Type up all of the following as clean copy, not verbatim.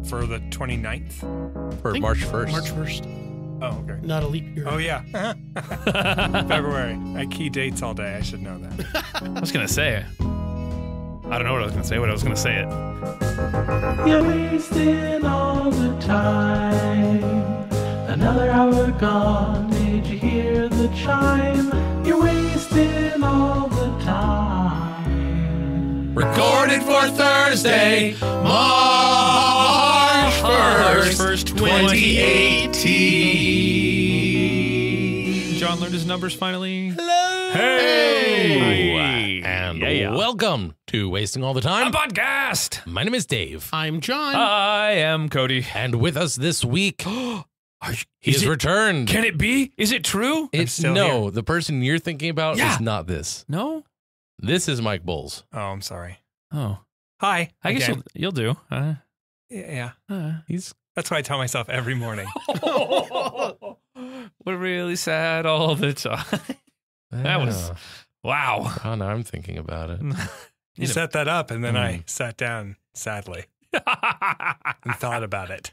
for the 29th? For March 1st. March 1st. Oh, okay. Not a leap year. Oh, yeah. February. I key dates all day. I should know that. I was going to say it. I don't know what I was going to say, but I was going to say it. You're wasting all the time. Another hour gone. Did you hear the chime? You're wasting all the time. Recorded for Thursday, March 1st, 2018. John learned his numbers finally. Hello. Hey. And Yeah. welcome to Wasting All the A Time. podcast. My name is Dave. I'm John. I am Cody. And with us this week, he Is has it- returned. Can it be? Is it true? It's still no, here. the person you're thinking about Yeah. is not this. No? This is Mike Bowles. Oh, I'm sorry. Oh. Hi. I guess again. you'll do. Yeah. He's That's what I tell myself every morning. We're really sad all the time. That was, wow. Oh, now I'm thinking about it. You set that up, and then I sat down sadly and thought about it.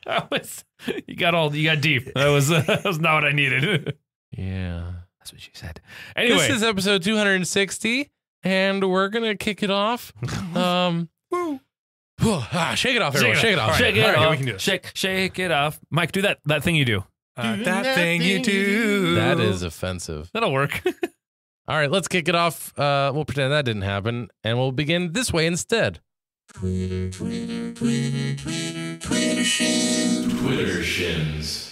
You got deep. That was not what I needed. Yeah. That's what she said. Anyway, This is episode 260, and we're going to kick it off. Shake it off, everyone. Shake it off. Shake it All right, off. we can do this. Shake it off. Mike, do that thing you do. That thing you do. That is offensive. That'll work. All right, let's kick it off. We'll pretend that didn't happen, and we'll begin this way instead. Twitter shins.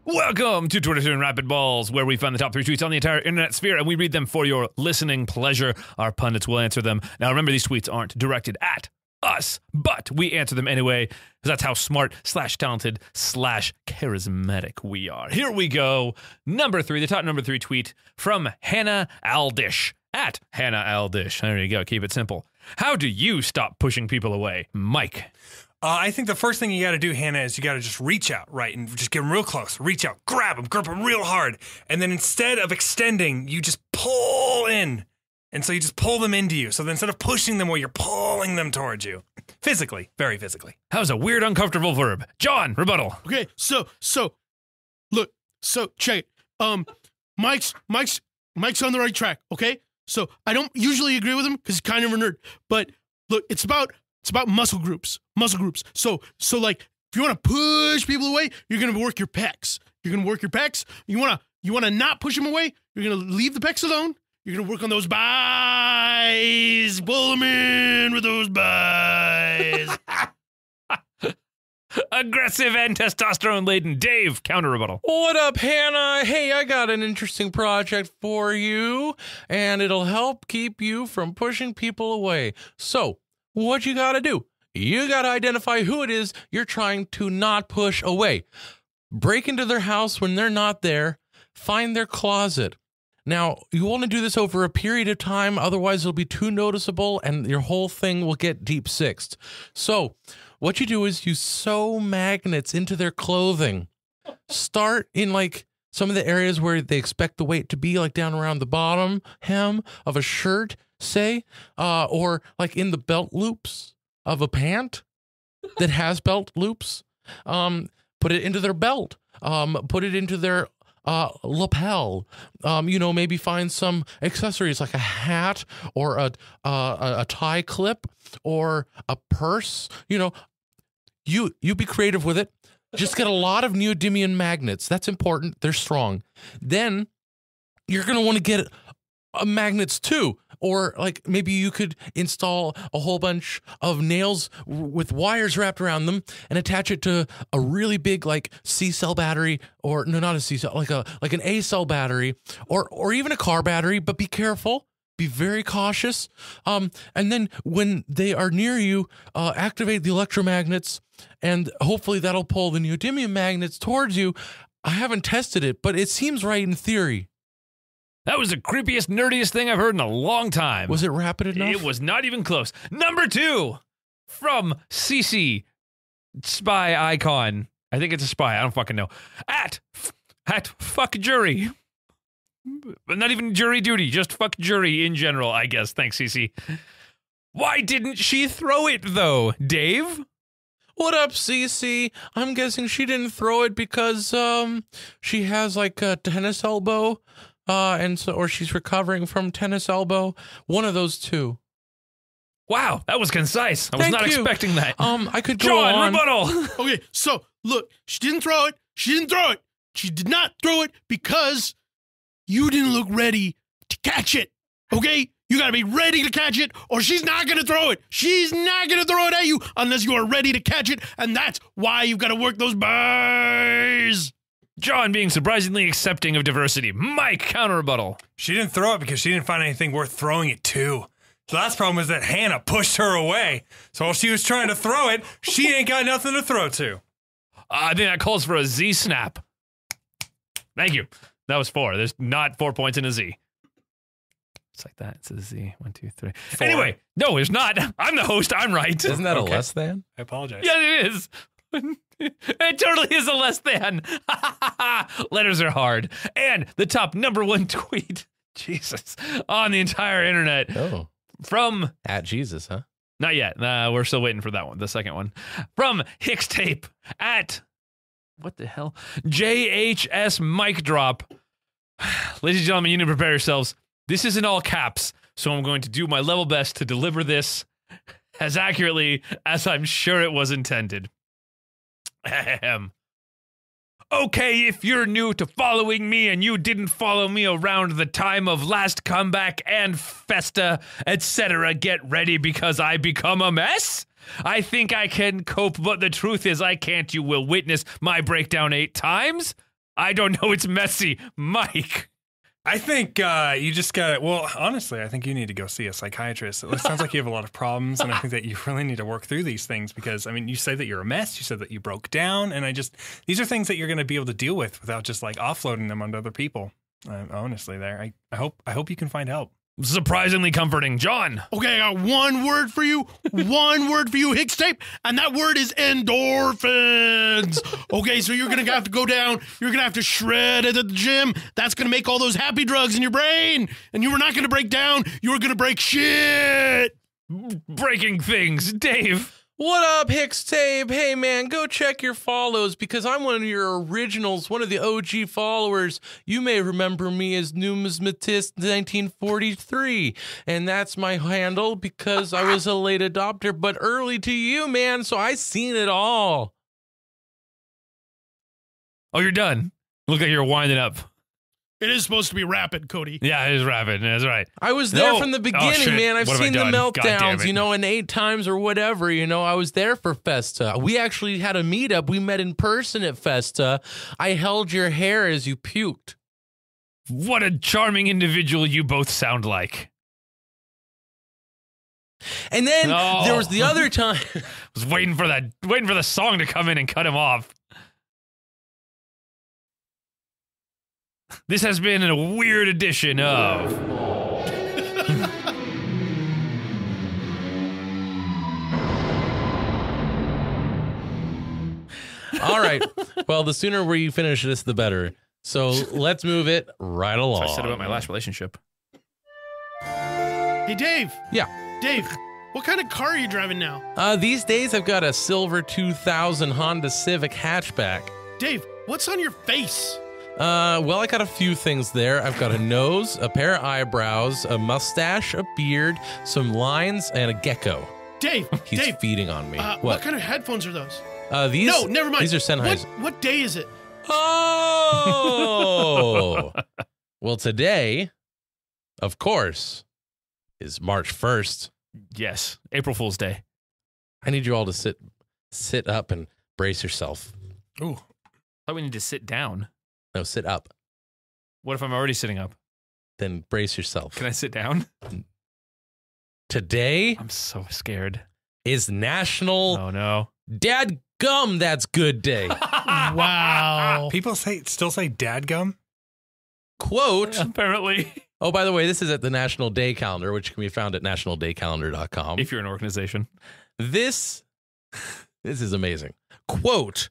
Welcome to Twitter and Rapidballs, where we find the top 3 tweets on the entire internet sphere, and we read them for your listening pleasure. Our pundits will answer them. Now, remember, these tweets aren't directed at us, but we answer them anyway, because that's how smart / talented / charismatic we are. Here we go. Number 3, the top number 3 tweet from Hannah Aldish. At Hannah Aldish. There you go. Keep it simple. How do you stop pushing people away? Mike. I think the first thing you got to do, Hannah, is you got to just reach out, right? And just get them real close. Reach out, grab them real hard. And then instead of extending, you just pull in. And so you just pull them into you. So then instead of pushing them away, you're pulling them towards you. Physically, very physically. How's a weird, uncomfortable verb? John, rebuttal. Okay, so check it. Mike's on the right track, okay? So I don't usually agree with him because he's kind of a nerd. But look, it's about muscle groups. So like if you want to push people away, you're gonna work your pecs. You wanna not push them away, you're gonna leave the pecs alone. You're gonna work on those buys. Pull them in with those buys. Aggressive and testosterone-laden Dave, counter-rebuttal. What up, Hannah? Hey, I got an interesting project for you, and it'll help keep you from pushing people away. So, what you gotta do? You gotta identify who it is you're trying to not push away. Break into their house when they're not there. Find their closet. Now, you want to do this over a period of time, otherwise it'll be too noticeable and your whole thing will get deep sixed. So, what you do is you sew magnets into their clothing. Start in like some of the areas where they expect the weight to be, like down around the bottom hem of a shirt, say, or like in the belt loops of a pant that has belt loops. Put it into their belt. Put it into their lapel. Maybe find some accessories like a hat or a tie clip or a purse. You be creative with it. Just get a lot of neodymium magnets. That's important. They're strong. Then you're going to want to get magnets too. Or like maybe you could install a whole bunch of nails with wires wrapped around them and attach it to a really big like C-cell battery, or no, not a C-cell, like an A-cell battery, or even a car battery. But be careful. Be very cautious. And then when they are near you, activate the electromagnets, and hopefully that'll pull the neodymium magnets towards you. I haven't tested it, but it seems right in theory. That was the creepiest, nerdiest thing I've heard in a long time. Was it rapid enough? It was not even close. Number 2 from CC Spy Icon. I think it's a spy. I don't fucking know. At fuck jury. But not even jury duty, just fuck jury in general, I guess. Thanks, Cece. Why didn't she throw it, though, Dave? What up, Cece? I'm guessing she didn't throw it because she has like a tennis elbow, or she's recovering from tennis elbow. One of those two. Wow, that was concise. I was Thank not you. expecting that. I could go John, on. rebuttal. Okay, so look, she didn't throw it. She didn't throw it. She did not throw it because you didn't look ready to catch it. Okay? You got to be ready to catch it, or she's not going to throw it. She's not going to throw it at you unless you are ready to catch it, and that's why you've got to work those bars. John being surprisingly accepting of diversity. Mike, counter rebuttal. She didn't throw it because she didn't find anything worth throwing it to. The last problem is that Hannah pushed her away. So while she was trying to throw it, she ain't got nothing to throw to. I think that calls for a Z snap. Thank you. That was 4. There's not 4 points in a Z. It's like that. It's a Z. 1, 2, 3. 4. Anyway, no, there's not. I'm the host. I'm right. Isn't that Okay. a less than? I apologize. Yeah, it is. It totally is a less than. Letters are hard. And the top #1 tweet, Jesus, on the entire internet Oh, from, at Jesus, huh? not yet. We're still waiting for that one, the second one. From Hicks Tape at, what the hell? JHS Mic Drop. Ladies and gentlemen, you need to prepare yourselves. This is in all caps, so I'm going to do my level best to deliver this as accurately as I'm sure it was intended. Ahem. Okay, if you're new to following me and you didn't follow me around the time of last comeback and Festa, etc., get ready because I become a mess. I think I can cope, but the truth is I can't. You will witness my breakdown 8 times. I don't know, it's messy. Mike. I think you just got to, well, honestly, I think you need to go see a psychiatrist. It sounds like you have a lot of problems, and I think that you really need to work through these things because, I mean, you say that you're a mess, you said that you broke down, and these are things that you're going to be able to deal with without just like offloading them onto other people. Honestly, I hope you can find help. Surprisingly comforting. John. Okay, I got one word for you. One word for you, Hicks Tape, and that word is endorphins. Okay, so you're going to have to go down. You're going to have to shred it at the gym. That's going to make all those happy drugs in your brain. And you were not going to break down. You were going to break shit. Breaking things. Dave. What up, Hicks Tape? Hey, man, go check your follows because I'm one of your originals, one of the OG followers. You may remember me as Numismatist 1943, and that's my handle because I was a late adopter, but early to you, man, so I seen it all. Oh, you're done. Look like you're winding up. It is supposed to be rapid, Cody. Yeah, it is rapid. That's right. I was there No. from the Oh, beginning, shit. man. I've What have I seen the done? God damn meltdowns, it. you know, and 8 times or whatever, you know. I was there for Festa. We actually had a meetup. We met in person at Festa. I held your hair as you puked. What a charming individual you both sound And then No. there was the other time. was waiting for the song to come in and cut him off. This has been a weird edition of All right. Well, the sooner we finish this, the better. So let's move it right along. what I said about my last relationship. Hey, Dave. Yeah. Dave, what kind of car are you driving now? These days, I've got a silver 2000 Honda Civic hatchback. Dave, what's on your face? Well, I got a few things there. I've got a nose, a pair of eyebrows, a mustache, a beard, some lines, and a gecko. Dave, He's Dave, feeding on me. what kind of headphones are those? These? No, never mind. These are Sennheiser. What day is it? Oh! Well, today, of course, is March 1st. Yes, April Fool's Day. I need you all to sit up and brace yourself. Ooh. I thought we need to sit down. No, sit up. What if I'm already sitting up? Then brace yourself. Can I sit down? Today I'm so scared. is National Oh no. Dadgum That's Good Day. Wow. People still say dadgum? Quote. Apparently, Oh, by the way, this is at the National Day Calendar, which can be found at nationaldaycalendar.com. if you're an organization. This is amazing. Quote,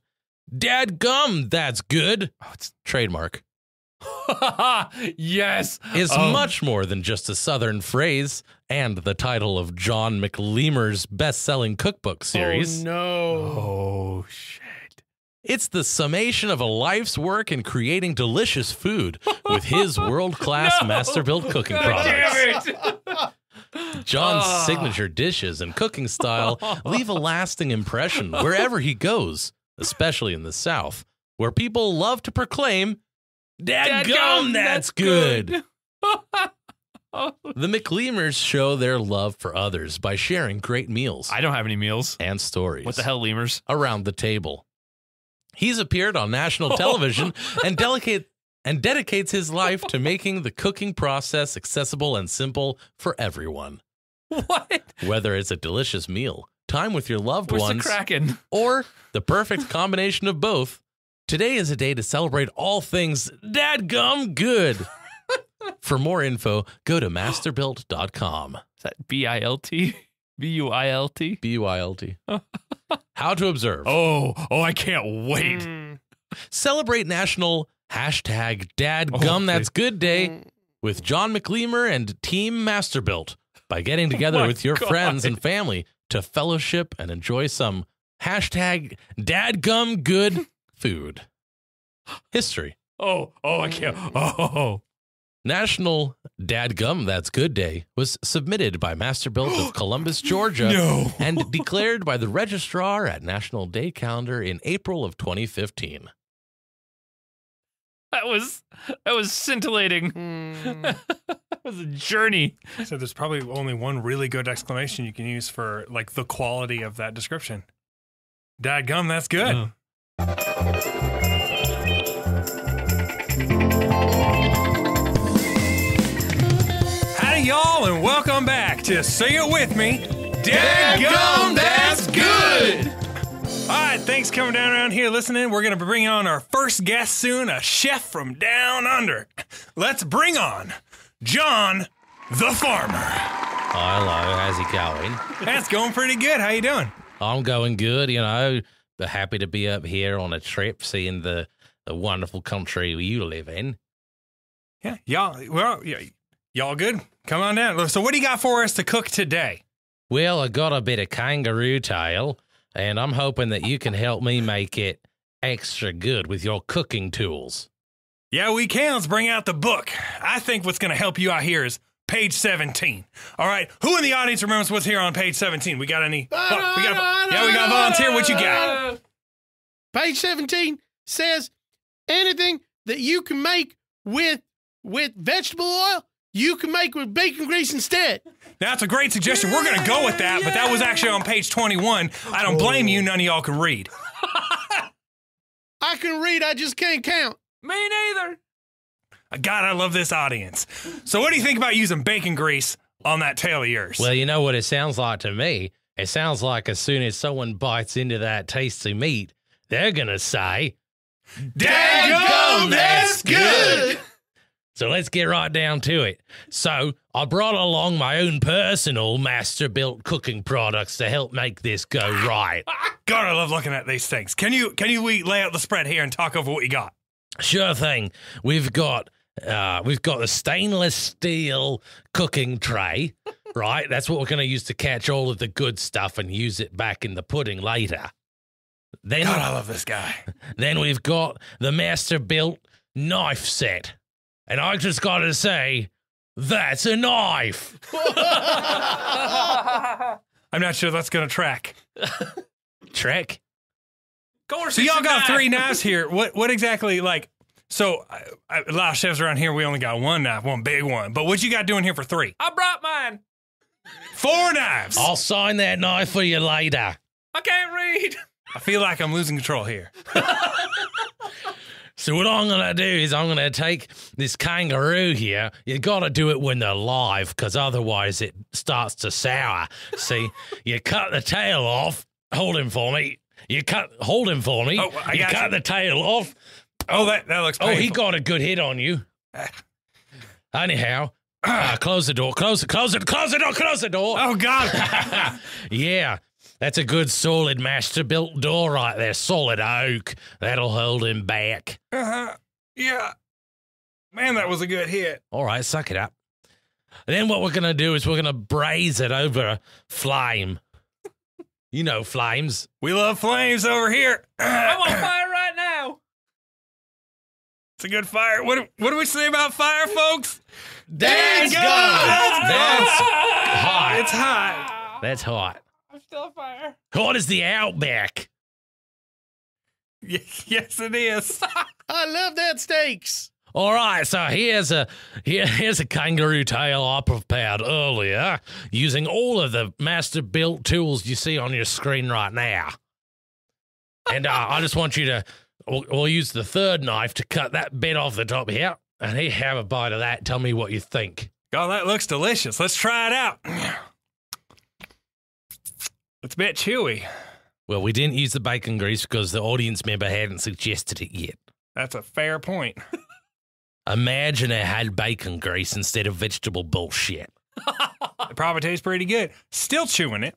Dadgum, that's good. Oh, it's Trademark. Yes. is much more than just a Southern phrase and the title of John McLemer's best-selling cookbook series. Oh, no. Oh, shit. It's the summation of a life's work in creating delicious food with his world-class master-built cooking products. Damn it. John's signature dishes and cooking style leave a lasting impression wherever he goes, especially in the South, where people love to proclaim, "Dadgum, that's good." The McLemers show their love for others by sharing great meals I don't have any meals. and stories What the hell, lemurs? around the table. He's appeared on national television and dedicates his life to making the cooking process accessible and simple for everyone. What? Whether it's a delicious meal, time with your loved Where's ones, the Kraken? or the perfect combination of both, today is a day to celebrate all things dadgum good. For more info, go to masterbuilt.com. Is that B-I-L-T? B-U-I-L-T? B-U-I-L-T. How to observe. Oh, I can't wait. Celebrate National #Dadgum That's Good Day with John McLemer and Team Masterbuilt by getting together my with your God. friends and family to fellowship and enjoy some #Dadgum Good food. History. Oh, I can't. Oh. National Dadgum That's Good Day was submitted by Masterbuilt of Columbus, Georgia, No. and declared by the registrar at National Day Calendar in April of 2015. That was scintillating. That was a journey. So there's probably only one really good exclamation you can use for like the quality of that description. Dadgum, that's good. Howdy, y'all, and welcome back to Say It With Me. Dadgum, that's good. All right, thanks for coming down around here listening. We're going to be bringing on our first guest soon, a chef from down under. Let's bring on John the Farmer. Hello, how's it going? That's going pretty good. How you doing? I'm going good, you know. But happy to be up here on a trip, seeing the wonderful country you live in. Yeah, y'all good? Come on down. So what do you got for us to cook today? Well, I got a bit of kangaroo tail, and I'm hoping that you can help me make it extra good with your cooking tools. Yeah, we can. Let's bring out the book. I think what's going to help you out here is page 17. All right, who in the audience remembers what's here on page 17? We got any? We got a volunteer. What you got? Page 17 says anything that you can make with vegetable oil, you can make with bacon grease instead. That's a great suggestion. We're going to go with that, but that was actually on page 21. I don't blame you. None of y'all can read. I can read, I just can't count. Me neither. God, I love this audience. So what do you think about using bacon grease on that tail of yours? Well, you know what it sounds like to me? It sounds like as soon as someone bites into that tasty meat, they're going to say, Dadgum, that's good. So let's get right down to it. So I brought along my own personal master-built cooking products to help make this go right. God, I love looking at these things. Can you lay out the spread here and talk over what you got? Sure thing. We've got the stainless steel cooking tray, right? That's what we're going to use to catch all of the good stuff and use it back in the pudding later. Then, God, I love this guy. Then we've got the master-built knife set. And I just got to say, that's a knife. I'm not sure that's going to track. Trick? So y'all got 3 knives here. What exactly, like, so a lot of chefs around here, we only got 1 knife, one big one. But what you got doing here for 3? I brought mine. 4 knives. I'll sign that knife for you later. I can't read. I feel like I'm losing control here. So what I'm going to do is I'm going to take this kangaroo here. You got to do it when they're live because otherwise it starts to sour. See, you cut the tail off. Hold him for me. Hold him for me. Oh, I got cut you. the tail off. Oh, that looks painful. Oh, he got a good hit on you. Anyhow, close the door. Close the door. Oh, God. Yeah, that's a good solid master-built door right there. Solid oak. That'll hold him back. Yeah. Man, that was a good hit. All right, suck it up. And then what we're going to do is we're going to braise it over a flame. You know flames. We love flames over here. I'm on fire right now. It's a good fire. What do we say about fire, folks? That's go! That's hot. It's hot. That's hot. I'm still on fire. Hot as the outback. Yes, it is. I love that steaks. All right, so here's a kangaroo tail I prepared earlier using all of the master-built tools you see on your screen right now. And I just want you to, we'll use the third knife to cut that bit off the top here. And here, have a bite of that. Tell me what you think. Oh, that looks delicious. Let's try it out. It's a bit chewy. Well, we didn't use the bacon grease because the audience member hadn't suggested it yet. That's a fair point. Imagine it had bacon grease instead of vegetable bullshit. It probably tastes pretty good. Still chewing it.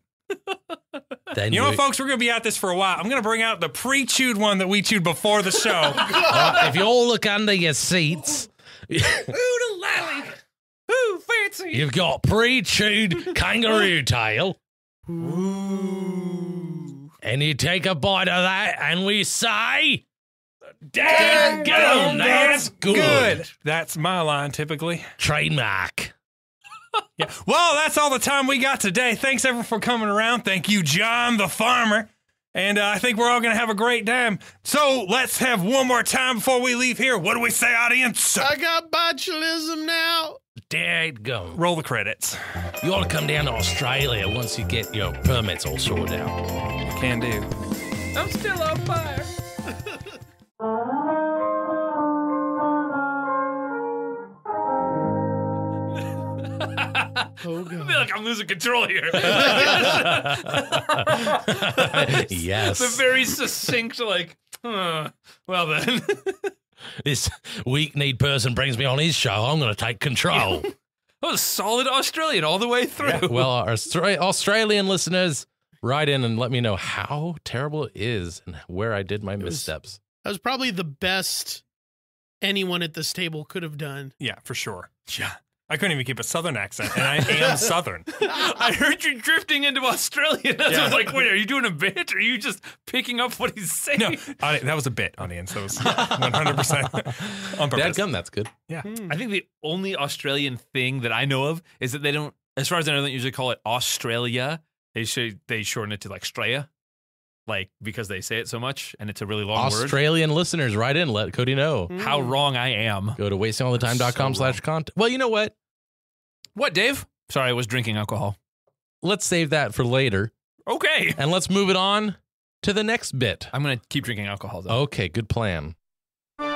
Then You know what, folks? We're going to be at this for a while. I'm going to bring out the pre-chewed one that we chewed before the show. if you all look under your seats, Ooh, the lally. Ooh, fancy. you've got pre-chewed kangaroo tail. Ooh. And you take a bite of that, and we say, Dadgum, that's good. That's my line, typically. Trademark. Yeah. Well, that's all the time we got today. Thanks, everyone, for coming around. Thank you, John the Farmer. And I think we're all going to have a great time. So let's have one more time before we leave here. What do we say, audience? I got botulism now. Dadgum. Roll the credits. You ought to come down to Australia once you get your permits all sorted out. Can do. I'm still on fire. Oh, I feel God. like I'm losing control here. Yes. It's a very succinct, like, well then. This weak-kneed person brings me on his show. I'm going to take control. That was solid Australian all the way through. Well, our Australian listeners, write in and let me know how terrible it is and where I did my missteps. That was probably the best anyone at this table could have done. Yeah, for sure. Yeah. I couldn't even keep a Southern accent, and I am Southern. I heard you drifting into Australian. I was like, wait, are you doing a bit? Or are you just picking up what he's saying? No, that was a bit, audience. That was 100% on purpose. Dadgum, that's good. Yeah. I think the only Australian thing that I know of is that they don't, as far as I know, they don't usually call it Australia. They shorten it to like Straya, like because they say it so much and it's a really long word. Australian listeners, write in. Let Cody know. How wrong I am. Go to wastingallthetime.com/content. Well, you know what? What, Dave? Sorry, I was drinking alcohol. Let's save that for later. Okay. And let's move it on to the next bit. I'm going to keep drinking alcohol, though. Okay, good plan. And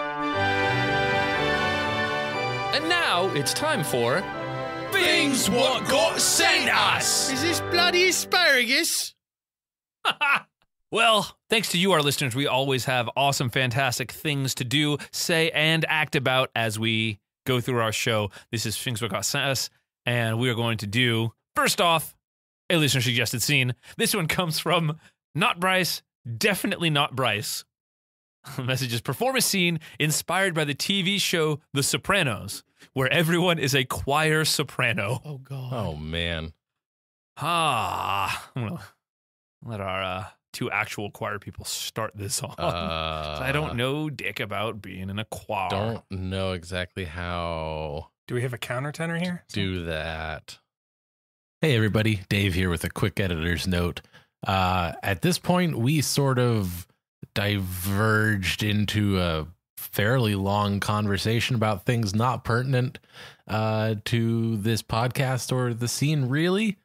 now it's time for Fings What Got Sent Us. Is this bloody asparagus? Well, thanks to you, our listeners, we always have awesome, fantastic things to do, say, and act about as we go through our show. This is Fings What Got Sent Us, and we are going to do, first off, a listener-suggested scene. This one comes from not Bryce, definitely not Bryce. The message is, perform a scene inspired by the TV show The Sopranos, where everyone is a choir soprano. Oh, God. Oh, man. I'm going to let our two actual choir people start this off. I don't know dick about being in a choir. Don't know exactly how Do we have a countertenor here? do that. Hey, everybody. Dave here with a quick editor's note. At this point, we sort of diverged into a fairly long conversation about things not pertinent to this podcast or the scene, really,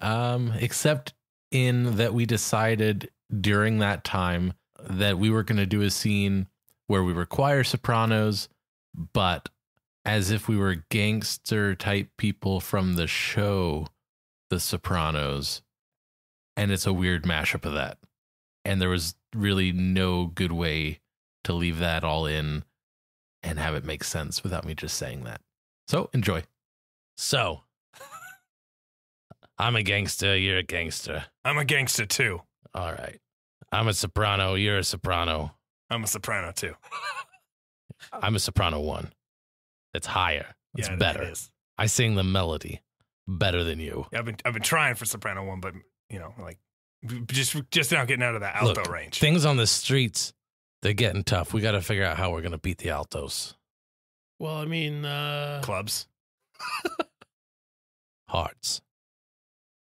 except in that we decided during that time that we were going to do a scene where we were choir sopranos, but as if we were gangster type people from the show The Sopranos, and it's a weird mashup of that. And there was really no good way to leave that all in and have it make sense without me just saying that. So enjoy. So, I'm a gangster, you're a gangster. I'm a gangster, too. All right. I'm a soprano, you're a soprano. I'm a soprano, too. I'm a soprano 1. It's higher. It's Yeah, better. It is. I sing the melody better than you. Yeah, I've been trying for soprano one, but like just now getting out of that alto Look, range. Things on the streets, they're getting tough. We got to figure out how we're going to beat the altos. Well, I mean, Clubs, Hearts.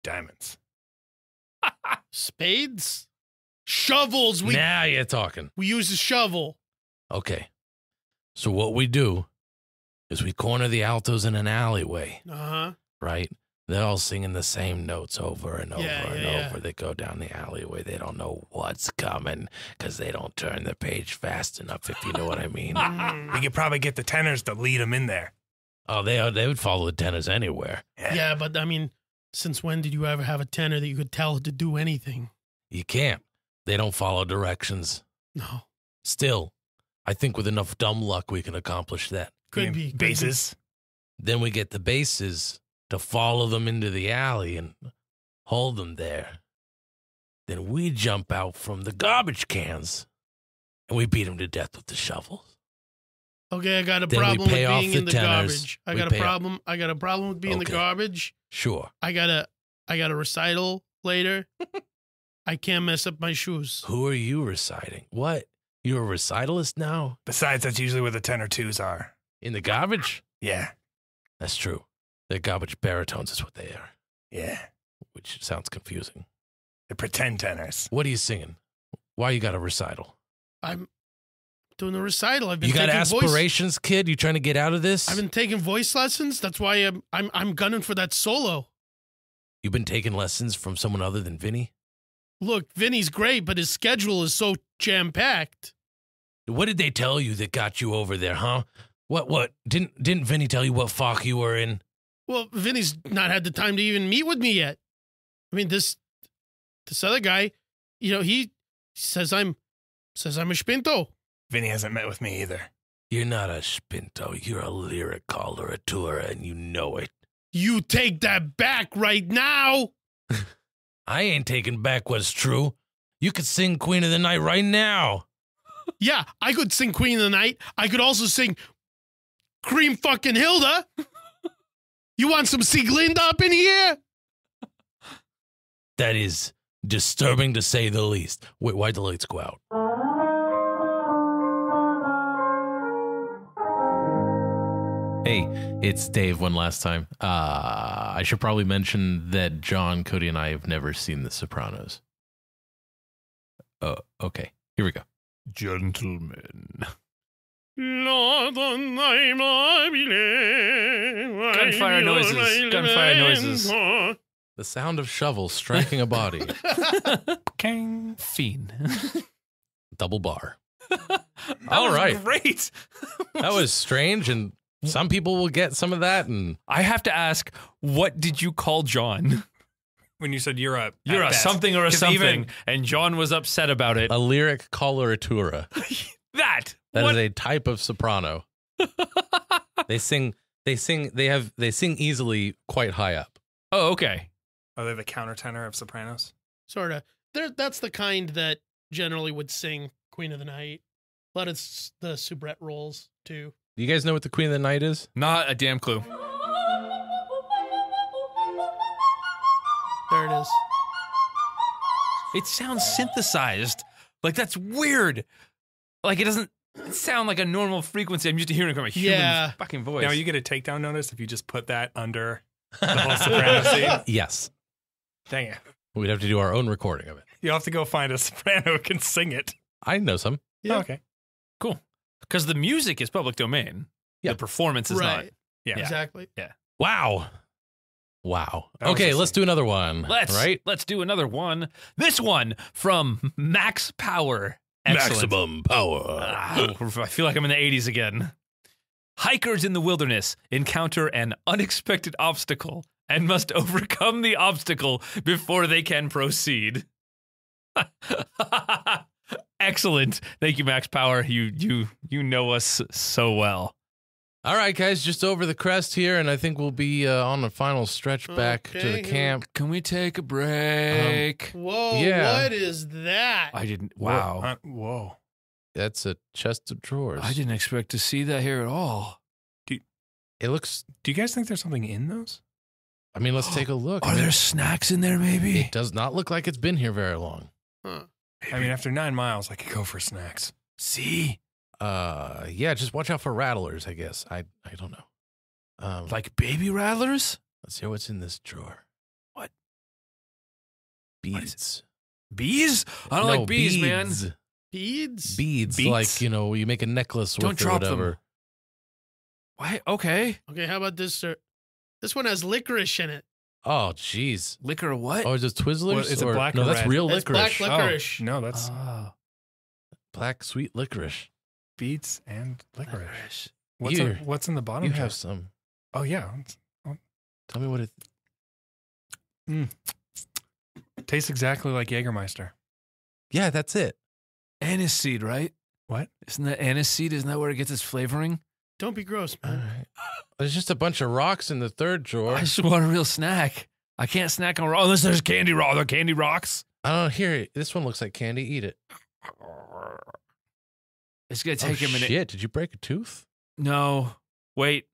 diamonds. spades, shovels. Now you're talking. We use a shovel. Okay. So what we do is we corner the altos in an alleyway, right? They're all singing the same notes over and over and over. They go down the alleyway. They don't know what's coming because they don't turn the page fast enough, if you know what I mean. We could probably get the tenors to lead them in there. Oh, they would follow the tenors anywhere. Yeah, but I mean, since when did you ever have a tenor that you could tell to do anything? You can't. They don't follow directions. No. Still, I think with enough dumb luck, we can accomplish that. Could be. Basses. Then we get the basses to follow them into the alley and hold them there. Then we jump out from the garbage cans and we beat them to death with the shovels. Okay, I got a Then we problem with pay off being the in the tenors. garbage. I We got a pay problem. I got a problem with being in the Okay. garbage. Sure. I got a recital later. I can't mess up my shoes. Who are you reciting? What? You're a recitalist now? Besides, that's usually where the tenor twos are. In the garbage? Yeah. That's true. They're garbage baritones is what they are, Yeah. which sounds confusing. The pretend tenors. What are you singing? Why you got a recital? I'm doing a recital. I've been You got taking aspirations, kid? You trying to get out of this? I've been taking voice lessons. That's why I'm gunning for that solo. You've been taking lessons from someone other than Vinny? Look, Vinny's great, but his schedule is so jam-packed. What did they tell you that got you over there, huh? What? Didn't Vinny tell you what fuck you were in? Well, Vinny's not had the time to even meet with me yet. I mean, this other guy, he says I'm a spinto. Vinny hasn't met with me either. You're not a spinto. You're a lyric coloratura, and you know it. You take that back right now. I ain't taking back what's true. You could sing Queen of the Night right now. Yeah, I could sing Queen of the Night. I could also sing Cream fucking Hilda. You want some Sieglinde up in here? That is disturbing to say the least. Wait, why'd the lights go out? Hey, it's Dave one last time. I should probably mention that John, Cody, and I have never seen The Sopranos. Okay. Here we go. Gentlemen. Gunfire noises. The sound of shovels striking a body. Kang fiend. Double bar. All right. Great. That was strange, and some people will get some of that. And I have to ask, what did you call John? When you said you're a something or a 'Cause something, even- and John was upset about it. a lyric coloratura. that. That What? is a type of soprano. They sing easily quite high up. Oh, okay. Are they the countertenor of Sopranos? Sort of. That's the kind that generally would sing Queen of the Night. A lot of the soubrette roles, too. Do you guys know what the Queen of the Night is? Not a damn clue. There it is. It sounds synthesized. Like, that's weird. Like, it doesn't sound like a normal frequency. I'm used to hearing it from a human fucking voice. Now, you get a takedown notice if you just put that under the whole Soprano scene? Yes. Dang it. We'd have to do our own recording of it. You'll have to go find a soprano who can sing it. I know some. Yeah. Oh, okay. Cool. Because the music is public domain. Yeah. The performance is not. Right. Yeah. Exactly. Wow. That was Okay, just- let's do another one. Let's do another one. This one from Max Power. Excellent. Maximum power. I feel like I'm in the 80s again. Hikers in the wilderness encounter an unexpected obstacle and must overcome the obstacle before they can proceed. Excellent. Thank you, Max Power. You know us so well. All right, guys, just over the crest here, and I think we'll be on the final stretch back to the Okay. camp. Can we take a break? Whoa, Yeah. what is that? I didn't. Wow. Whoa. That's a chest of drawers. I didn't expect to see that here at all. Do It looks. Do you guys think there's something in those? I mean, let's take a look. Are there snacks in there, maybe? It does not look like it's been here very long. Huh. I mean, after 9 miles, I could go for snacks. See? Yeah, just watch out for rattlers, I guess. I don't know. Like baby rattlers? Let's see what's in this drawer. What? Beads. Bees? I don't like bees, man. Beads? Beads, Beats? like, you make a necklace Don't with or drop whatever. them. Why? Okay. Okay, how about this, sir? This one has licorice in it. Oh, jeez. Liquor what? Oh, is it Twizzlers? What, is it or, black No, or that's red? real It's licorice. black licorice. Oh, no, that's Black sweet licorice. beets and licorice. Here. What's in the bottom? You jar? have some. Oh, yeah. Tell me what it. Tastes exactly like Jägermeister. Yeah, that's it. Anise seed, right? What? Isn't that anise seed? Isn't that where it gets its flavoring? Don't be gross, All man. right. There's just a bunch of rocks in the third drawer. I just want a real snack. I can't snack on unless there's candy rock. Are there candy rocks? I don't hear it. This one looks like candy. Eat it. It's gonna take a minute. Shit, did you break a tooth? No. Wait.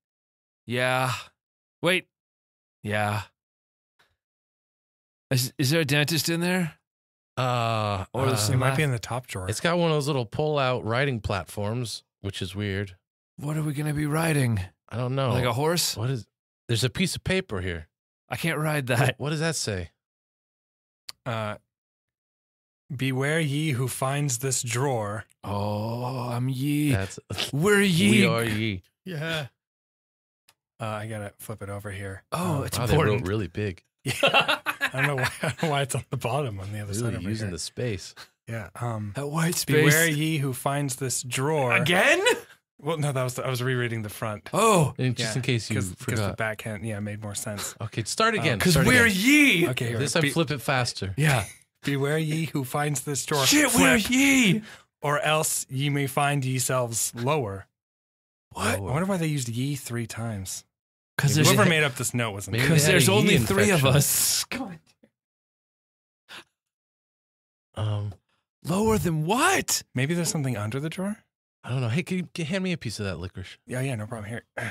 Yeah. Wait. Yeah. Is there a dentist in there? Or there's It some might be in the top drawer. It's got one of those little pull-out writing platforms, which is weird. What are we gonna be riding? I don't know. Like a horse? What is? There's a piece of paper here. I can't ride that. What does that say? Beware ye who finds this drawer. Oh, I'm ye. That's We're ye. we are ye. Yeah. I gotta flip it over here. Oh, it's Wow, they wrote important. really big. I don't know why it's on the bottom on the other side Really over using here. the space. Yeah. That white space. Beware ye who finds this drawer. Again? Well, no, I was rereading the front. Oh, And just in case you Because the forgot. back end, made more sense. Okay, start again. because Start we're again. ye. Okay, here. This time flip it faster. Yeah. Beware ye who finds this drawer. Shit, we're Flip, ye. or else ye may find yourselves lower. What? I wonder why they used ye 3 times. Because Maybe there's, Whoever made up this note wasn't. Maybe good. they had there's a only ye 3 of infection. us. Um, Lower than what? Maybe there's something under the drawer. I don't know. Hey, can you hand me a piece of that licorice? Yeah, no problem. Here. Do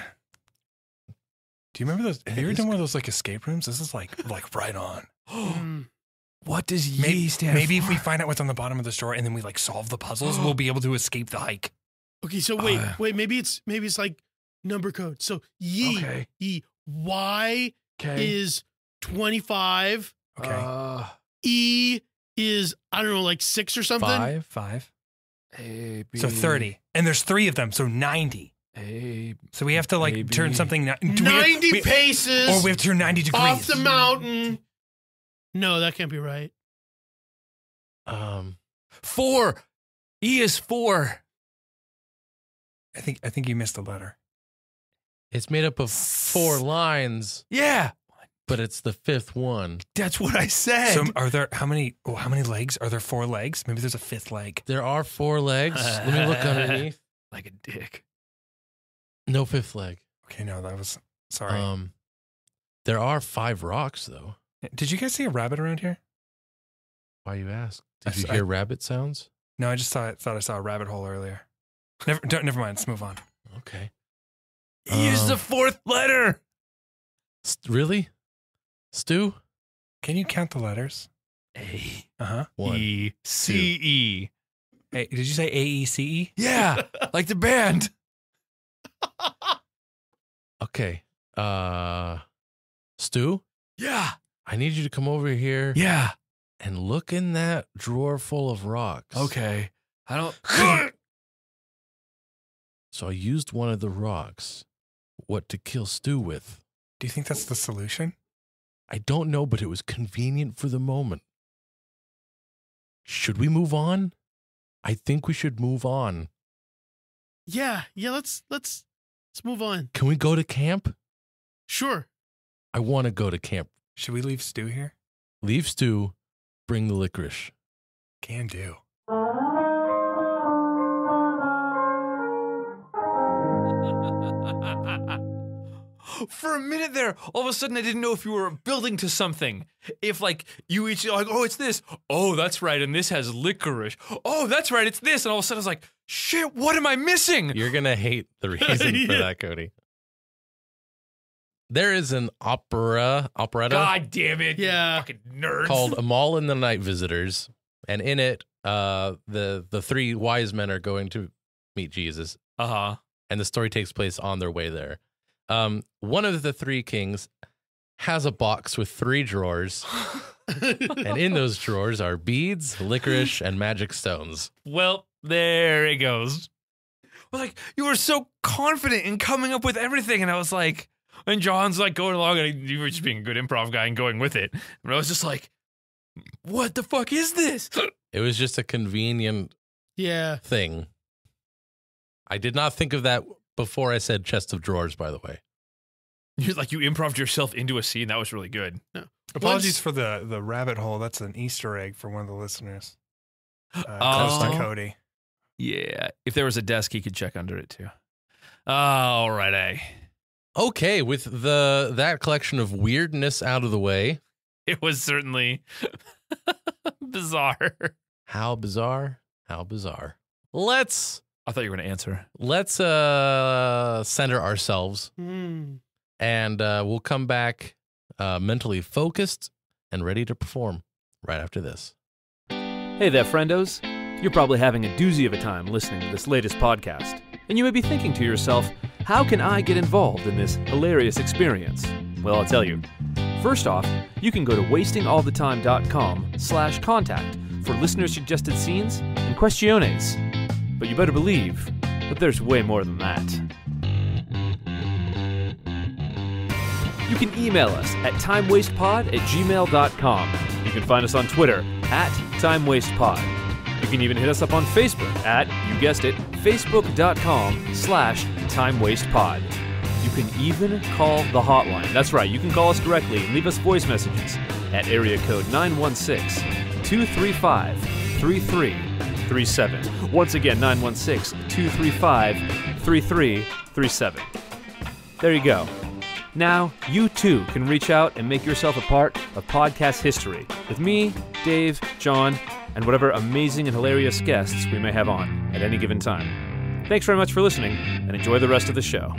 you remember those? Have you ever done one of those like escape rooms? This is like right on. Mm. What does ye Maybe, stand maybe for? if we find out what's on the bottom of the drawer and then we like solve the puzzles, we'll be able to escape the hike. Okay, so wait. Maybe it's like number code. So ye, Okay. ye, Y Okay. is 25. Okay. E is, I don't know, like 6 or something. 5. A, B, So 30. And there's 3 of them, so 90. A, So we have to like Maybe. turn something 90 paces or we have to turn 90 degrees. off the mountain. No, that can't be right. 4. E is 4. I think you missed a letter. It's made up of 4 lines, Yeah. but it's the 5th one. That's what I said. So are there how many legs? Are there 4 legs? Maybe there's a 5th leg. There are 4 legs. Let me look underneath. like a dick. No 5th leg. Okay, no, that was sorry. There are 5 rocks though. Did you guys see a rabbit around here? Why you ask? Did you I- hear rabbit sounds? No, I just thought I saw a rabbit hole earlier. Never mind. Let's move on. Okay. E is the 4th letter. Really? Stu? Can you count the letters? A, 1. E, C, E. Hey, did you say AECE? Yeah. Like the band. Okay. Stu, Yeah. I need you to come over here Yeah. and look in that drawer full of rocks. Okay. I don't. So I used one of the rocks. What to kill Stu with? Do you think that's the solution? I don't know, but it was convenient for the moment. Should we move on? I think we should move on. Yeah, let's move on. Can we go to camp? Sure. I want to go to camp. Should we leave Stu here? Leave Stu, bring the licorice. Can do. For a minute there, all of a sudden I didn't know if you were building to something. If like you each like, oh, it's this. Oh, that's right, and this has licorice. Oh, that's right, it's this. And all of a sudden I was like, shit, what am I missing? You're going to hate the reason for Yeah. that, Cody. There is an operetta God damn it. Yeah. Fucking nerds. called A Mall in the Night Visitors. And in it, the three wise men are going to meet Jesus. Uh-huh. And the story takes place on their way there. One of the three kings has a box with 3 drawers. And in those drawers are beads, licorice, and magic stones. Well, there it goes. Well, like, you were so confident in coming up with everything, and I was like, and John's like going along, and you were just being a good improv guy and going with it. And I was just like, what the fuck is this? It was just a convenient thing. I did not think of that before I said chest of drawers, by the way. You're like, you improved yourself into a scene. That was really good. No. Apologies for the rabbit hole. That's an Easter egg for one of the listeners. Close to Cody. Yeah. If there was a desk, he could check under it too. All right, eh? Okay, with that collection of weirdness out of the way. It was certainly bizarre. How bizarre? How bizarre. Let's I thought you were going to answer. center ourselves. And we'll come back mentally focused and ready to perform right after this. Hey there, friendos. You're probably having a doozy of a time listening to this latest podcast. And you may be thinking to yourself, how can I get involved in this hilarious experience? Well, I'll tell you. First off, you can go to wastingallthetime.com/contact for listener-suggested scenes and questiones. But you better believe that there's way more than that. You can email us at timewastepod@gmail.com. You can find us on Twitter @timewastepod. You can even hit us up on Facebook at, you guessed it, facebook.com/timewastepod. You can even call the hotline. That's right, you can call us directly and leave us voice messages at area code 916-235-3337. Once again, 916-235-3337. There you go. Now, you too can reach out and make yourself a part of podcast history with me, Dave, John, and whatever amazing and hilarious guests we may have on at any given time. Thanks very much for listening, and enjoy the rest of the show.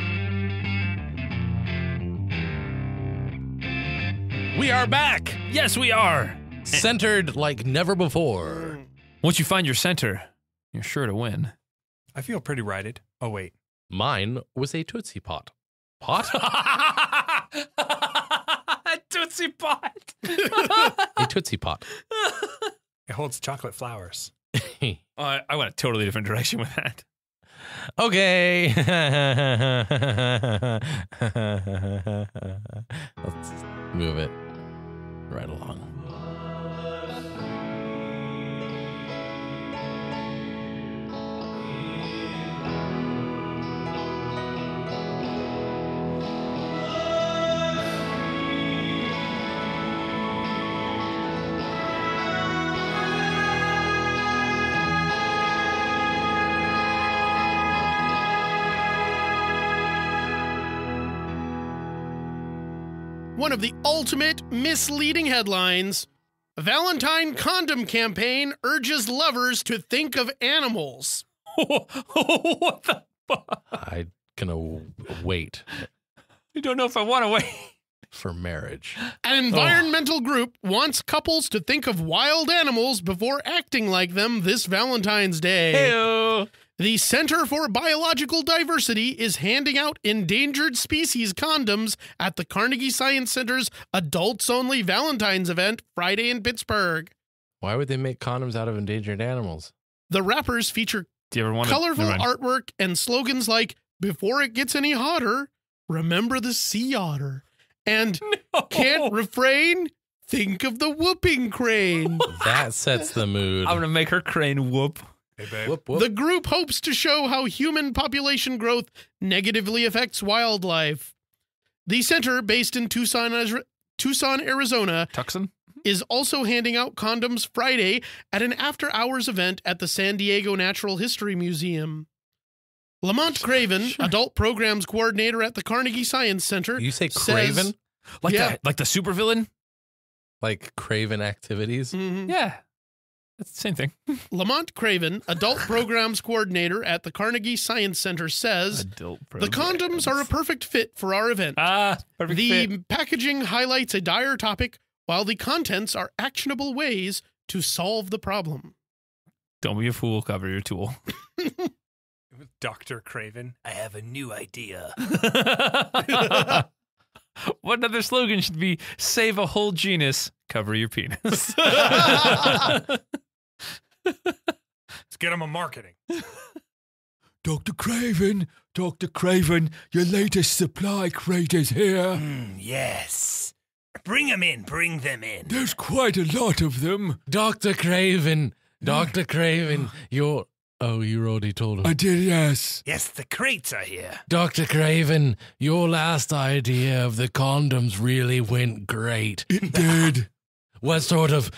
We are back, Yes, we are. centered like never before. Once you find your center, you're sure to win. I feel pretty righted. Oh, wait. Mine was a Tootsie Pot. Pot? Tootsie Pot. A Tootsie Pot. It holds chocolate flowers. I went a totally different direction with that. Okay. Let's move it right along. One of the ultimate misleading headlines. Valentine condom campaign urges lovers to think of animals. What the fuck? I'm gonna wait I don't know if I want to wait. for marriage. An environmental group wants couples to think of wild animals before acting like them this Valentine's Day. Hey-o. The Center for Biological Diversity is handing out endangered species condoms at the Carnegie Science Center's Adults Only Valentine's event Friday in Pittsburgh. Why would they make condoms out of endangered animals? The wrappers feature Do you ever want colorful Never mind. artwork and slogans like, before it gets any hotter, remember the sea otter. And can't refrain, think of the whooping crane. That sets the mood. I'm going to make her crane whoop. Hey, babe. Whoop, whoop. The group hopes to show how human population growth negatively affects wildlife. The center, based in Tucson, Arizona, Tucson? is also handing out condoms Friday at an after-hours event at the San Diego Natural History Museum. Lamont Kraven, adult programs coordinator at the Carnegie Science Center, You say says- Kraven? Like Yeah. the supervillain? Like Kraven activities? Mhm. Yeah. Same thing. Lamont Kraven, adult programs coordinator at the Carnegie Science Center, says Adult the condoms are a perfect fit for our event. Perfect The fit. packaging highlights a dire topic, while the contents are actionable ways to solve the problem. Don't be a fool. Cover your tool. Dr. Kraven, I have a new idea. What another slogan should be? Save a whole genus. Cover your penis. Let's get him a marketing. Dr. Kraven, your latest supply crate is here. Yes. Bring them in. There's quite a lot of them. Dr. Kraven, you're... Oh, you already told him. I did, yes. Yes, the crates are here. Dr. Kraven, your last idea of the condoms really went great. It did. What sort of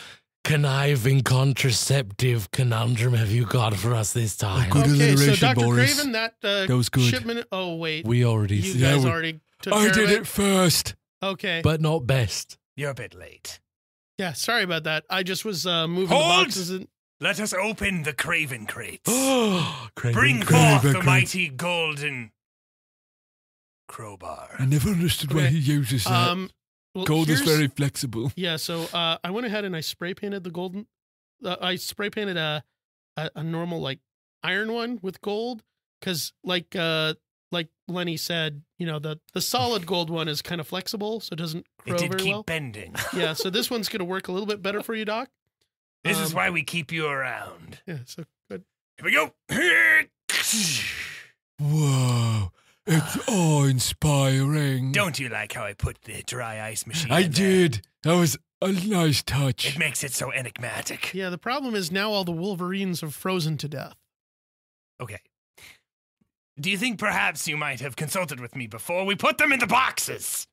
conniving contraceptive conundrum have you got for us this time? Good Okay, so alliteration, Dr. Boris. Craven, that was good. shipment... Oh, wait. We already... You guys we- already took I care did of it first. Okay. But not best. You're a bit late. Yeah, sorry about that. I just was moving the Hold! boxes. And... Let us open the Kraven crates. Kraven, Bring Kraven, forth the Kraven. mighty golden crowbar. I never understood why Okay. he uses that. well, Gold is here's- very flexible. Yeah, so I went ahead and I spray painted the golden. I spray painted a normal like iron one with gold because like Lenny said, you know the solid gold one is kind of flexible, so it doesn't It grow did very keep well. bending. Yeah, so this one's gonna work a little bit better for you, Doc. This is Um, why we keep you around. Yeah, so good. Here we go. Whoa, it's awe-inspiring. Don't you like how I put the dry ice machine I in there? did. That was a nice touch. It makes it so enigmatic. Yeah, the problem is now all the Wolverines have frozen to death. Okay. Do you think perhaps you might have consulted with me before we put them in the boxes?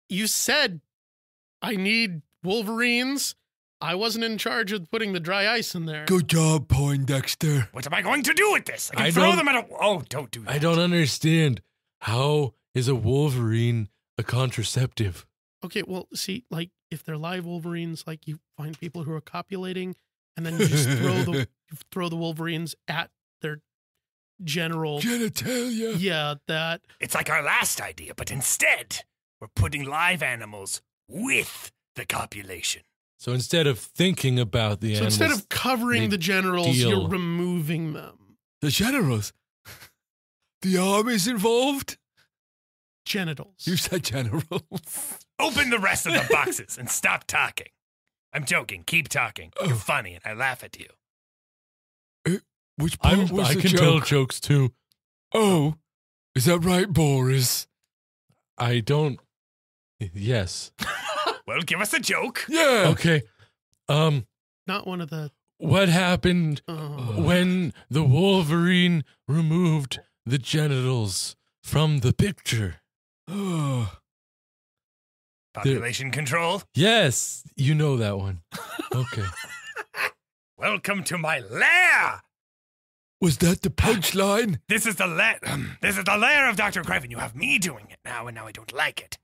You said I need Wolverines. I wasn't in charge of putting the dry ice in there. Good job, Poindexter. What am I going to do with this? I can I throw don't- them at a... Oh, don't do that. I don't understand. How is a Wolverine a contraceptive? Okay, well, see, like if they're live Wolverines, like you find people who are copulating, and then you just throw the Wolverines at their general. Genitalia. Yeah, that. It's like our last idea, but instead, we're putting live animals with the copulation. So instead of thinking about the So animals, instead of covering they the generals, deal. you're removing them. The generals. The army's involved? Genitals. You said generals. Open the rest of the boxes and stop talking. I'm joking. Keep talking. You're funny, and I laugh at you. Which part I was the can joke? tell jokes too. Oh, is that right, Boris? I don't. Yes. Well, give us a joke. Yeah. Okay. Not one of the. What happened Oh. when the Wolverine removed the genitals from the picture? Oh, Population control. Yes, you know that one. Okay. Welcome to my lair. was that the punchline? This is the lair. This is the lair of Dr. Kraven. You have me doing it now, and now I don't like it.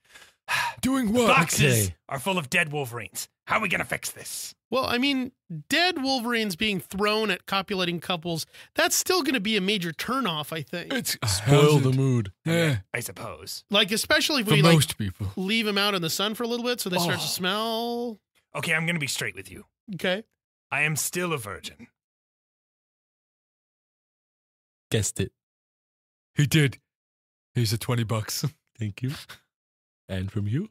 Doing what? Boxes Okay. are full of dead Wolverines. How are we gonna fix this? Well, I mean, dead Wolverines being thrown at copulating couples, that's still going to be a major turnoff, I think. It's Spoil the hazard. mood. Yeah, I suppose. Like, especially if for we like most people. leave them out in the sun for a little bit so they start to Oh. smell. Okay, I'm gonna be straight with you. Okay. I am still a virgin. Guessed it. He did. Here's a $20. Thank you. And from you?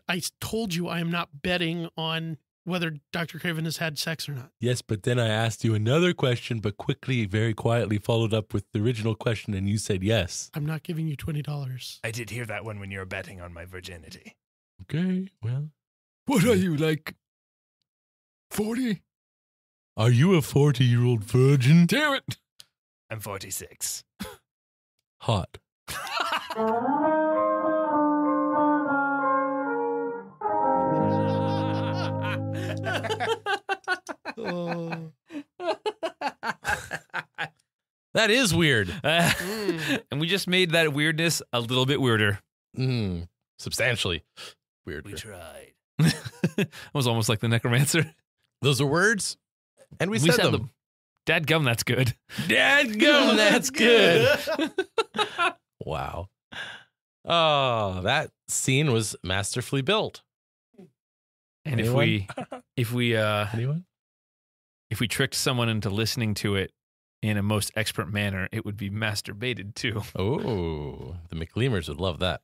I told you I am not betting on whether Dr. Kraven has had sex or not. Yes, but then I asked you another question, but quickly, very quietly followed up with the original question, and you said yes. I'm not giving you $20. I did hear that one when you were betting on my virginity. Okay, well. What are you, like 40? Are you a 40-year-old virgin? Damn it. I'm 46. Hot. Oh. That is weird. And we just made that weirdness a little bit weirder. Substantially weird. We tried. It was almost like the necromancer. Those are words, and we said them. Dadgum, that's good. Dadgum, that's good. Wow. Oh, that scene was masterfully built. And Anyone? if we Anyone? if we tricked someone into listening to it in a most expert manner, it would be masturbated too. Oh, the McLeamers would love that.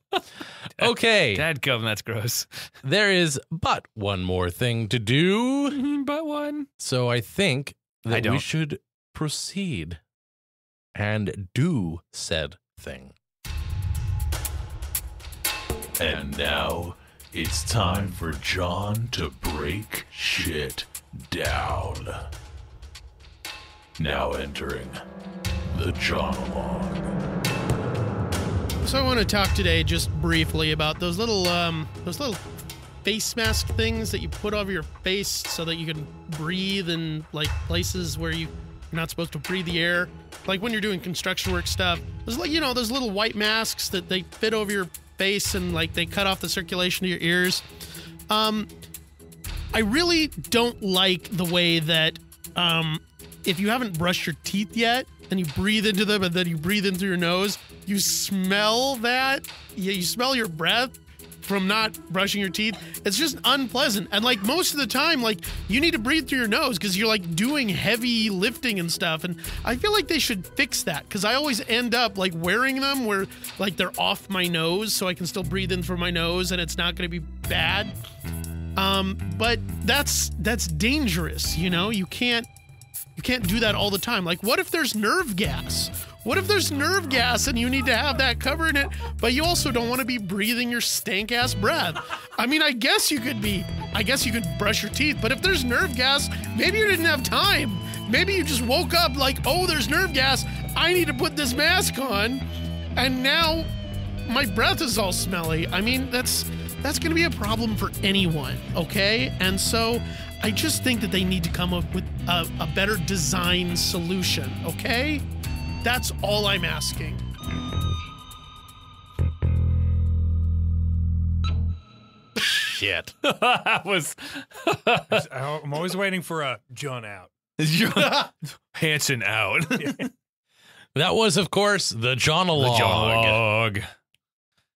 Okay. Dadgum, that's gross. There is but one more thing to do. But one. So I think I that don't. we should proceed and do said thing. And now it's time for John to break shit down. Now entering the Jonologue. So I want to talk today just briefly about those little face mask things that you put over your face so that you can breathe in like places where you're not supposed to breathe the air. Like when you're doing construction work stuff. There's like, you know, those little white masks that they fit over your face and like they cut off the circulation to your ears. I really don't like the way that if you haven't brushed your teeth yet and you breathe into them and then you breathe in through your nose, you smell that. Yeah, you smell your breath from not brushing your teeth. It's just unpleasant. And like most of the time, like you need to breathe through your nose because you're like doing heavy lifting and stuff. And I feel like they should fix that because I always end up like wearing them where like they're off my nose so I can still breathe in through my nose and it's not going to be bad. But that's dangerous. You know, you can't do that all the time. Like what if there's nerve gas? What if there's nerve gas and you need to have that covered in it, but you also don't want to be breathing your stank ass breath? I mean, I guess you could brush your teeth, but if there's nerve gas, maybe you didn't have time. Maybe you just woke up like, oh, there's nerve gas. I need to put this mask on. And now my breath is all smelly. I mean, that's going to be a problem for anyone. Okay. And so I just think that they need to come up with a better design solution. Okay. That's all I'm asking. Shit. That was I'm always waiting for a John out. Hanson out. That was, of course, the Jonologue. The Jonologue.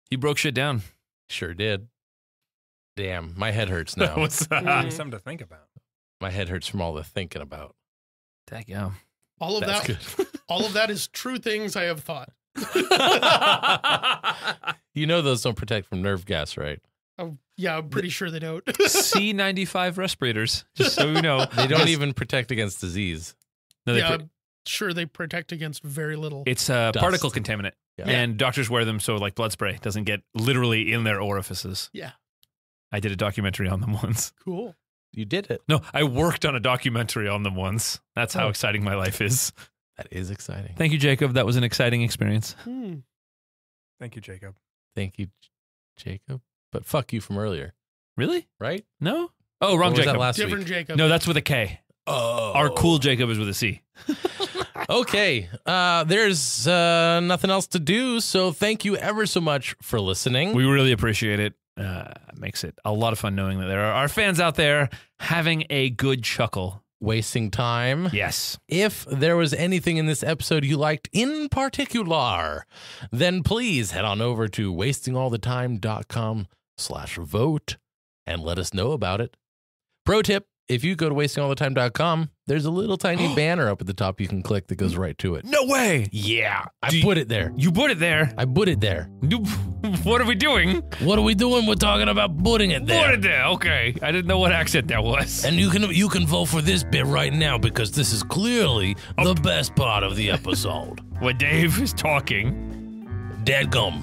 He broke shit down. Sure did. Damn, my head hurts now. What's something to think about? My head hurts from all the thinking about. Dadgum. All of That's that. good. All of that is true things I have thought. You know those don't protect from nerve gas, right? Oh, yeah, I'm pretty sure they don't. C95 respirators, just so you know. They don't even protect against disease. No, Yeah, I'm sure they protect against very little. it's a Dust. particle contaminant. Yeah. And doctors wear them so like blood spray doesn't get literally in their orifices. Yeah, I did a documentary on them once. cool. You did it. No, I worked on a documentary on them once. That's how Oh. exciting my life is. That is exciting. Thank you, Jacob. That was an exciting experience. Thank you, Jacob. Thank you, Jacob. But fuck you from earlier, Really? right? No? Oh, Or wrong was that Jacob. last Different week? Jacob. No, that's with a K. Oh. Our cool Jacob is with a C. Okay. There's nothing else to do, so thank you ever so much for listening. We really appreciate it. Makes it a lot of fun knowing that there are our fans out there having a good chuckle. Wasting time. Yes. If there was anything in this episode you liked in particular, then please head on over to wastingallthetime.com/vote and let us know about it. Pro tip, if you go to wastingallthetime.com, there's a little tiny banner up at the top you can click that goes right to it. No way. Yeah, I Do you- put it there. You put it there. I put it there. What are we doing? What are we doing? We're talking about putting it Put there. it there. Okay. I didn't know what accent that was. And you can vote for this bit right now because this is clearly the best part of the episode. When Dave is talking. Dadgum.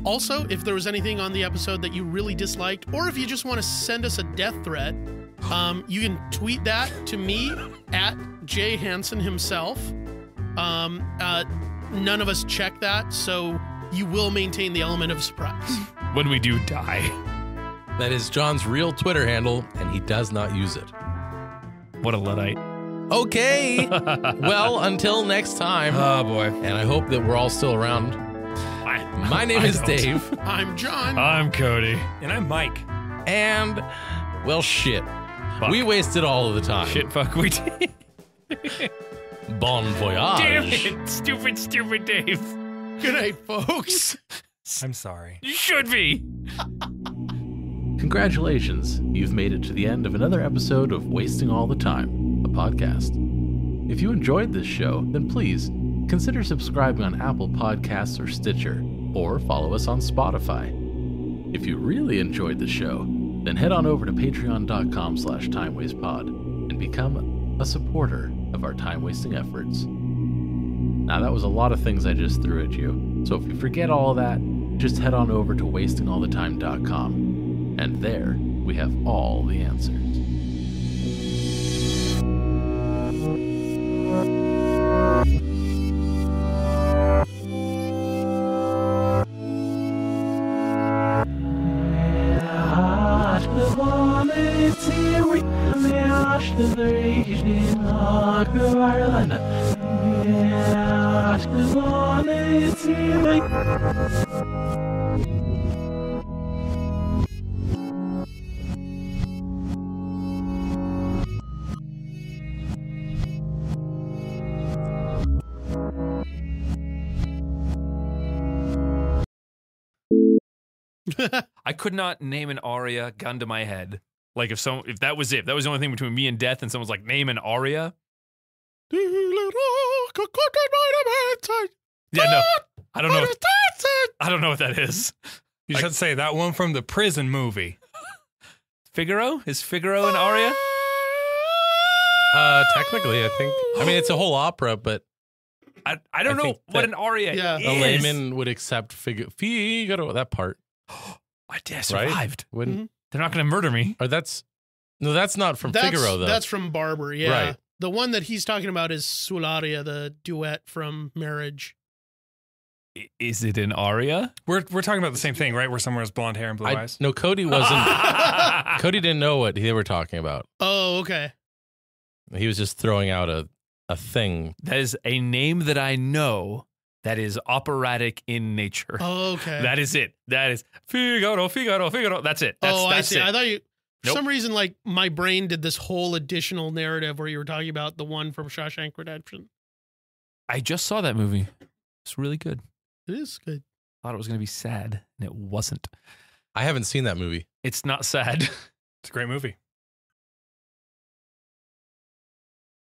Also, if there was anything on the episode that you really disliked, or if you just want to send us a death threat, you can tweet that to me at Jay Hansen himself. None of us check that, so you will maintain the element of surprise. When we do die. That is John's real Twitter handle, and he does not use it. What a Luddite. Okay. Well, until next time. Oh, boy. And I hope that we're all still around. My name is don't. Dave. I'm John. I'm Cody. And I'm Mike. And, well, shit. fuck. We waste it all of the time. Shit fuck we did. Bon voyage. Damn it. Stupid Dave. Good night, folks. I'm sorry. You should be. Congratulations, you've made it to the end of another episode of Wasting All the Time, a podcast. If you enjoyed this show, then please consider subscribing on Apple Podcasts or Stitcher, or follow us on Spotify. If you really enjoyed the show, then head on over to patreon.com/timewastepod and become a supporter of our time-wasting efforts. Now that was a lot of things I just threw at you, so if you forget all of that, just head on over to wastingallthetime.com, and there we have all the answers. I could not name an aria gun to my head. Like if that was it, if that was the only thing between me and death, and someone's like, name an aria. Yeah, no, I don't know. I don't know what that is. You should say that one from the prison movie. Figaro? Is Figaro an aria? Technically, I think. I mean, it's a whole opera, but I don't know think what that an aria Yeah. is. a layman would accept Figaro, that part. I survived. Wouldn't? They're not going to murder me. Or that's not from Figaro, though. That's from Barber, yeah. Right. The one that he's talking about is Sularia, the duet from Marriage. Is it an aria? We're talking about the same thing, right? Where someone has blonde hair and blue eyes. No, Cody wasn't. Cody didn't know what they were talking about. Oh, okay. He was just throwing out a thing. That is a name that I know that is operatic in nature. Oh, okay. That is it. That is Figaro. That's it. That's, I that's see. it. I thought you, for Nope. some reason, like my brain did this whole additional narrative where you were talking about the one from Shawshank Redemption. I just saw that movie. It's really good. It is good. Thought it was going to be sad, and it wasn't. I haven't seen that movie. It's not sad. It's a great movie.